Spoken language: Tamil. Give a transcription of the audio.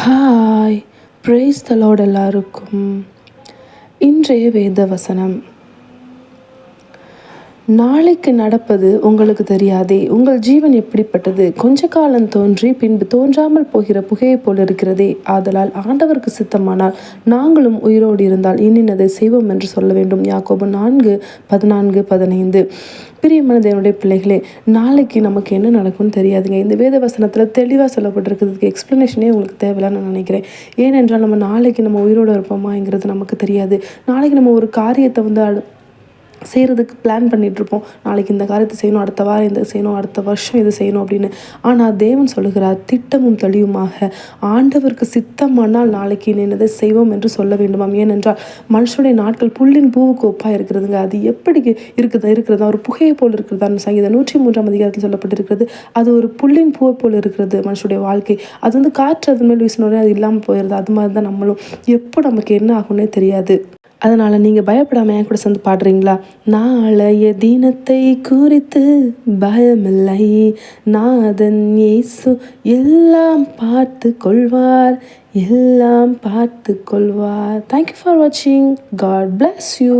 ஹாய், பிரைஸ் த லார்ட் எல்லாருக்கும். இன்றைய வேத வசனம். நாளைக்கு நடப்பது உங்களுக்கு தெரியாதே, உங்கள் ஜீவன் எப்படிப்பட்டது, கொஞ்ச காலம் தோன்றி பின்பு தோன்றாமல் போகிற புகையை போல் இருக்கிறதே. ஆதலால் ஆண்டவருக்கு சித்தமானால் நாங்களும் உயிரோடு இருந்தால் இன்னினதை செய்வோம் என்று சொல்ல வேண்டும். யாக்கோபு 4:14-15. பிரியமான தேவனுடைய பிள்ளைகளே, நாளைக்கு நமக்கு என்ன நடக்கும்னு தெரியாதுங்க. இந்த வேத வசனத்தில் தெளிவாக சொல்லப்பட்டிருக்கிறதுக்கு எக்ஸ்ப்ளனேஷனே உங்களுக்கு தேவையில்லைன்னு நான் நினைக்கிறேன். ஏனென்றால் நம்ம நாளைக்கு நம்ம உயிரோடு இருப்போமாங்கிறது நமக்கு தெரியாது. நாளைக்கு நம்ம ஒரு காரியத்தை செய்கிறதுக்கு பிளான் பண்ணிகிட்ருப்போம். நாளைக்கு இந்த காரியத்தை செய்யணும், அடுத்த வாரம் இதை செய்யணும், அடுத்த வருஷம் இது செய்யணும் அப்படின்னு. ஆனால் தேவன் சொல்லுகிறார், திட்டமும் தெளிவுமாக ஆண்டவருக்கு சித்தமானால் நாளைக்கு என்னதை செய்வோம் என்று சொல்ல வேண்டுமாம். ஏனென்றால் மனுஷனுடைய நாட்கள் புல்லின் பூவுக்கு ஒப்பாக இருக்கிறதுங்க. அது எப்படி இருக்கிறதா ஒரு புகையை போல் இருக்கிறதா சங்கீதம் 103 சொல்லப்பட்டிருக்கிறது. அது ஒரு புல்லின் பூவை போல் இருக்கிறது மனுஷனுடைய வாழ்க்கை. அது காற்று அது மேல் வீசினோடனே அது இல்லாமல் போயிடுது. அது மாதிரி தான் நம்மளும். எப்போ நமக்கு என்ன ஆகும்னே தெரியாது. அதனால் நீங்கள் பயப்படாமல் என் கூட சேர்ந்து பாடுறீங்களா? நாளைய தினத்தை குறித்து பயமில்லை, நாதன் இயேசு எல்லாம் பார்த்து கொள்வார், எல்லாம் பார்த்து கொள்வார். தேங்க்யூ ஃபார் வாட்சிங். God bless you.